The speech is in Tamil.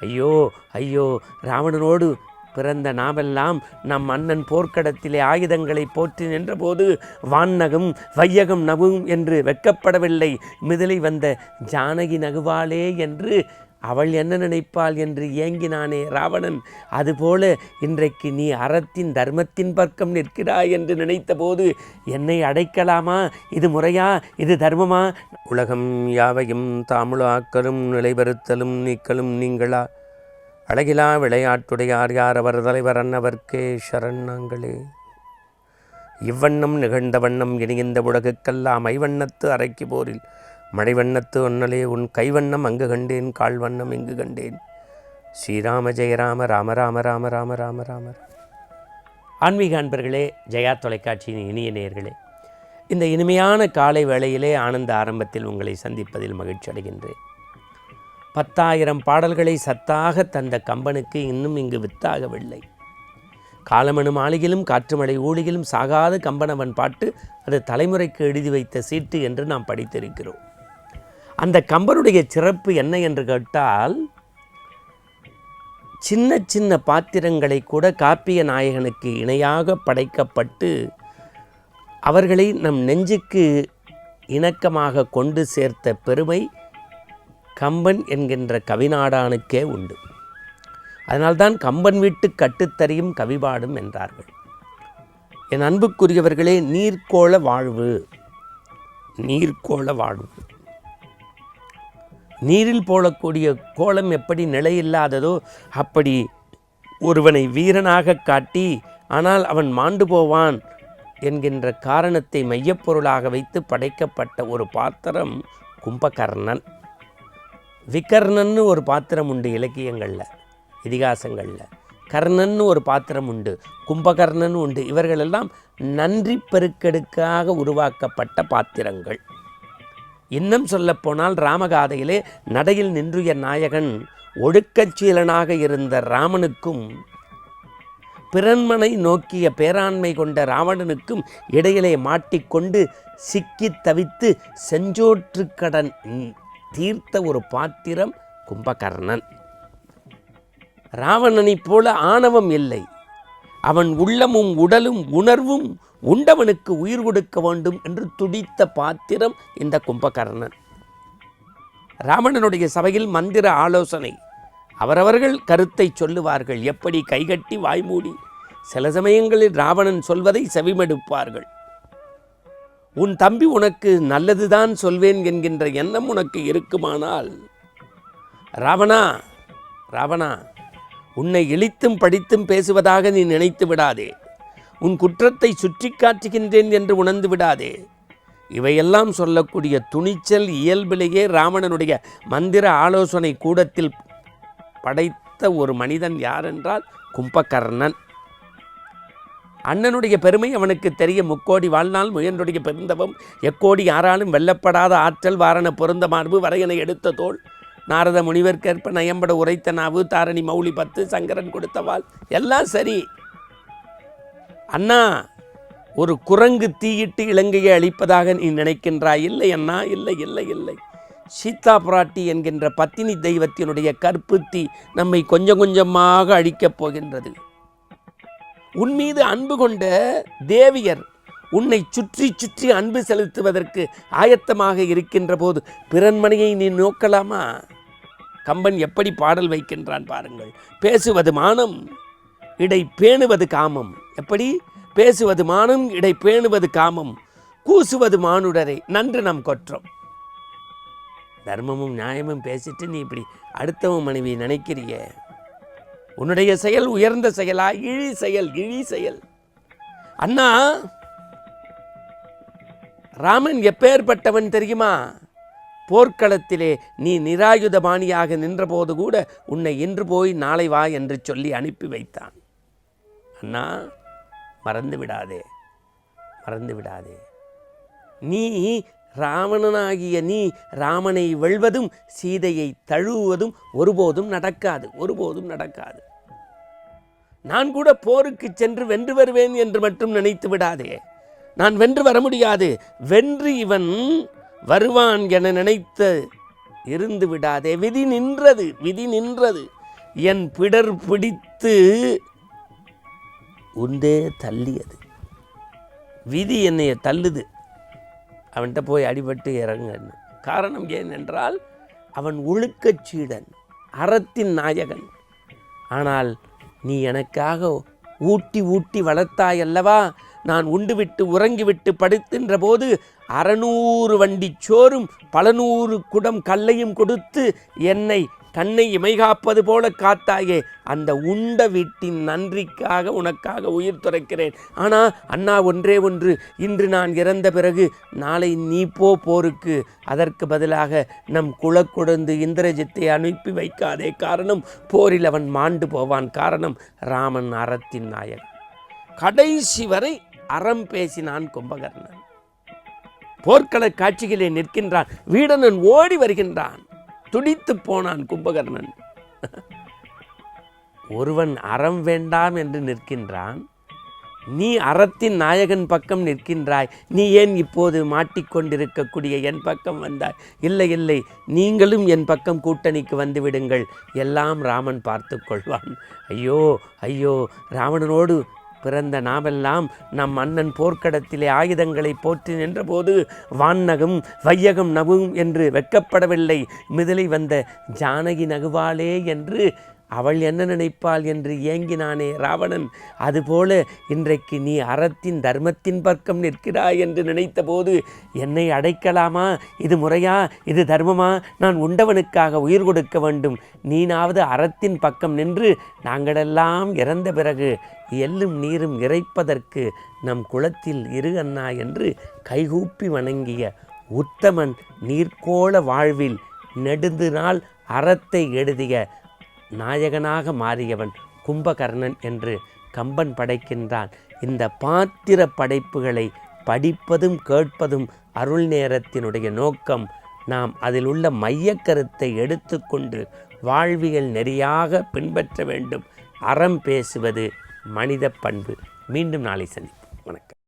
ஐயோ ஐயோ, ராவணனோடு பிறந்த நாமெல்லாம் நம் அண்ணன் போர்க்களத்திலே ஆயுதங்களை போற்றி நின்றபோது வான்னகும் வையகம் நகும் என்று வெட்கப்படவில்லை. மிதிலை வந்த ஜானகி நகுவாளே என்று அவள் என்ன நினைப்பாள் என்று ஏங்கினானே ராவணன். அதுபோல இன்றைக்கு நீ அறத்தின் தர்மத்தின் பக்கம் நிற்கிறாய் என்று நினைத்த போது என்னை அடைக்கலாமா? இது முறையா? இது தர்மமா? உலகம் யாவையும் தாமுளாக்கலும் நிலைபெறுத்தலும் நீக்கலும் நீங்களா அழகிலா விளையாட்டுடையார் யார் அவர் தலைவர் அன்னவர்க்கே சரணங்களே. இவ்வண்ணம் நிகழ்ந்த வண்ணம் இனிந்த உலகுக்கெல்லாம் ஐவண்ணத்து அரைக்கு போரில் மழைவண்ணத்து ஒன்னலே உன் கைவண்ணம் அங்கு கண்டேன், கால்வண்ணம் இங்கு கண்டேன். ஸ்ரீராம ஜெயராம ராம ராம ராம ராம ராம ராம. ஆன்மீக அன்பர்களே, ஜெயா தொலைக்காட்சியின் இனிய நேயர்களே, இந்த இனிமையான காலை வேளையிலே ஆனந்த ஆரம்பத்தில் உங்களை சந்திப்பதில் மகிழ்ச்சி அடைகின்றேன். 10,000 பாடல்களை சத்தாக தந்த கம்பனுக்கு இன்னும் இங்கு வித்தாகவில்லை. காலமணு மாளிகையிலும் காற்றுமலை ஊழியிலும் சாகாத கம்பனவன் பாட்டு அது தலைமுறைக்கு எழுதி வைத்த சீட்டு என்று நாம் படித்திருக்கிறோம். அந்த கம்பனுடைய சிறப்பு என்ன என்று கேட்டால், சின்ன சின்ன பாத்திரங்களை கூட காப்பிய நாயகனுக்கு இணையாக படைக்கப்பட்டு அவர்களை நம் நெஞ்சுக்கு இணக்கமாக கொண்டு சேர்த்த பெருமை கம்பன் என்கின்ற கவிநாடானுக்கே உண்டு. அதனால்தான் கம்பன் வீட்டு கட்டுத்தறியும் கவிபாடும் என்றார்கள். என் அன்புக்குரியவர்களே, நீர்க்கோள வாழ்வு, நீர்க்கோள வாழ்வு. நீரில் போடக்கூடிய கோலம் எப்படி நிலையில்லாததோ அப்படி ஒருவனை வீரனாக காட்டி ஆனால் அவன் மாண்டு போவான் என்கின்ற காரணத்தை மையப்பொருளாக வைத்து படைக்கப்பட்ட ஒரு பாத்திரம் கும்பகர்ணன். விகர்ணன்னு ஒரு பாத்திரம் உண்டு இலக்கியங்களில், இதிகாசங்களில். கர்ணன்னு ஒரு பாத்திரம் உண்டு, கும்பகர்ணன் உண்டு. இவர்களெல்லாம் நன்றி பெருக்கெடுக்காக உருவாக்கப்பட்ட பாத்திரங்கள். இன்னும் சொல்லப்போனால் ராமகாதையிலே நடையில் நின்றுய நாயகன் ஒழுக்கச்சீலனாக இருந்த ராமனுக்கும் பிறன்மனை நோக்கிய பேராண்மை கொண்ட ராவணனுக்கும் இடையிலே மாட்டிக்கொண்டு சிக்கி தவித்து செஞ்சோற்றுக்கடன் தீர்த்த ஒரு பாத்திரம் கும்பகர்ணன். ராவணனைப் போல ஆணவம் இல்லை. அவன் உள்ளமும் உடலும் உணர்வும் உண்டவனுக்கு உயிர் கொடுக்க வேண்டும் என்று துடித்த பாத்திரம் இந்த கும்பகர்ணன். ராவணனுடைய சபையில் மந்திர ஆலோசனை. அவரவர்கள் கருத்தை சொல்லுவார்கள், எப்படி கைகட்டி வாய்மூடி. சில சமயங்களில் ராவணன் சொல்வதை செவிமடுப்பார்கள். உன் தம்பி உனக்கு நல்லதுதான் சொல்வேன் என்கின்ற எண்ணம் உனக்கு இருக்குமானால், ராவணா ராவணா, உன்னை இழித்தும் படித்தும் பேசுவதாக நீ நினைத்து விடாதே. உன் குற்றத்தை சுற்றி காட்டுகின்றேன் என்று உணர்ந்து விடாதே. இவையெல்லாம் சொல்லக்கூடிய துணிச்சல் இயல்பிலேயே ராவணனுடைய மந்திர ஆலோசனை கூடத்தில் படைத்த ஒரு மனிதன் யார் என்றால் கும்பகர்ணன். அண்ணனுடைய பெருமை அவனுக்கு தெரிய முக்கோடி வாழ்நாள் முயன்றுடைய பெருந்தவம் எக்கோடி யாராலும் வெல்லப்படாத ஆற்றல் வாரண பொருந்த மார்பு வரையனை எடுத்த தோள் நாரத முனிவர்கேற்ப நயம்பட உரைத்த நாவு தாரணி மௌலி 10 சங்கரன் கொடுத்தவாள் எல்லாம் சரி. அண்ணா, ஒரு குரங்கு தீயிட்டு இலங்கையை அழிப்பதாக நீ நினைக்கின்றாய். இல்லை அண்ணா, இல்லை இல்லை இல்லை. சீதா பிராட்டி என்கின்ற பத்தினி தெய்வத்தினுடைய கற்பு தீ நம்மை கொஞ்சம் கொஞ்சமாக அழிக்கப் போகின்றது. உன் மீது அன்பு கொண்ட தேவியர் உன்னை சுற்றி சுற்றி அன்பு செலுத்துவதற்கு ஆயத்தமாக இருக்கின்ற போது பிறன்மனையை நீ நோக்கலாமா? கம்பன் எப்படி பாடல் வைக்கின்றான் பாருங்கள். பேசுவது மானம், இடை பேணுவது காமம். எப்படி பேசுவது மானம், இடை பேணுவது காமம், கூசுவது மானுடரை நன்று நம் கொற்றம். தர்மமும் நியாயமும் பேசிட்டு நீ இப்படி அடுத்தவன் மனைவி நினைக்கிறிய, உன்னுடைய செயல் உயர்ந்த செயலா? இழி செயல், இழி செயல். அண்ணா, ராமன் எப்பேற்பட்டவன் தெரியுமா? போர்க்களத்திலே நீ நிராயுதபாணியாக நின்றபோது கூட உன்னை இன்று போய் நாளை வா என்று சொல்லி அனுப்பி வைத்தான். அண்ணா, மறந்து விடாதே, மறந்து விடாதே. நீ ராவணனாகிய நீ ராமனை வெல்வதும் சீதையை தழுவுவதும் ஒருபோதும் நடக்காது, ஒருபோதும் நடக்காது. நான் கூட போருக்கு சென்று வென்று வருவேன் என்று மட்டும் நினைத்து விடாதே. நான் வென்று வர முடியாது. வென்று இவன் வருவான் என நினைத்து இருந்து விடாதே. விதி நின்றது, விதி நின்றது. என் பிடர் பிடித்து உந்தே தள்ளியது. விதி என்னைய தள்ளுது, அவன்கிட்ட போய் அடிபட்டு இறங்கன்னு. காரணம் ஏனென்றால் அவன் ஒழுக்கச் சீடன், அறத்தின் நாயகன். ஆனால் நீ எனக்காக ஊட்டி ஊட்டி வளர்த்தாய் அல்லவா? நான் உண்டுவிட்டு உறங்கிவிட்டு படுத்தின்ற போது 600 வண்டி சோறும் 100 குடம் கல்லையும் கொடுத்து என்னை கண்ணை இமைகாப்பது போல காத்தாயே, அந்த உண்ட வீட்டின் நன்றிக்காக உனக்காக உயிர் துறக்கிறேன். ஆனால் அண்ணா, ஒன்றே ஒன்று, இன்று நான் இறந்த பிறகு நாளை நீ போருக்கு. அதற்கு பதிலாக நம் குலக்குழந்து இந்திரஜித்தை அனுப்பி வைக்காதே. காரணம், போரில் அவன் மாண்டு போவான். காரணம், ராமன் அறத்தின் நாயகன். கடைசி வரை அறம் பேசினான் கும்பகர்ணன். போர்க்கள காட்சிகளே நிற்கின்றான். வீடனன் ஓடி வருகின்றான். துடித்து போனான் கும்பகர்ணன். ஒருவன் அறம் வேண்டாம் என்று நிற்கின்றான், நீ அறத்தின் நாயகன் பக்கம் நிற்கின்றாய். நீ ஏன் இப்போது மாட்டிக்கொண்டிருக்கக்கூடிய என் பக்கம் வந்தாய்? இல்லை இல்லை, நீங்களும் என் பக்கம் கூட்டணிக்கு வந்து விடுங்கள், எல்லாம் ராமன் பார்த்து கொள்வான். ஐயோ ஐயோ, ராவணனோடு பிறந்த நாமெல்லாம் நம் அண்ணன் போர்க்களத்திலே ஆயுதங்களை போற்றி நின்றபோது வான்னகம் வையகம் நகும் என்று வெட்கப்படவில்லை. மிதிலை வந்த ஜானகி நகுவாளே என்று அவள் என்ன நினைப்பாள் என்று ஏங்கினானே ராவணன். அதுபோல இன்றைக்கு நீ அறத்தின் தர்மத்தின் பக்கம் நிற்கிறாய் என்று நினைத்த போது என்னை அடைக்கலாமா? இது முறையா? இது தர்மமா? நான் உண்டவனுக்காக உயிர் கொடுக்க வேண்டும். நீனாவது அறத்தின் பக்கம் நின்று நாங்களெல்லாம் இறந்த பிறகு எள்ளும் நீரும் இறைப்பதற்கு நம் குலத்தில் இரு அண்ணா என்று கைகூப்பி வணங்கிய உத்தமன் நீர்க்கோள வாழ்வில் நெடுந்து நாள் அறத்தை எழுதிய நாயகனாக மாறியவன் கும்பகர்ணன் என்று கம்பன் படைக்கின்றான். இந்த பாத்திர படைப்புகளை படிப்பதும் கேட்பதும் அருள் நேரத்தினுடைய நோக்கம். நாம் அதில் உள்ள மையக்கருத்தை எடுத்துக்கொண்டு வாழ்வியல் நெறியாக பின்பற்ற வேண்டும். அறம் பேசுவது மனித பண்பு. மீண்டும் நாளை சந்திப்போம். வணக்கம்.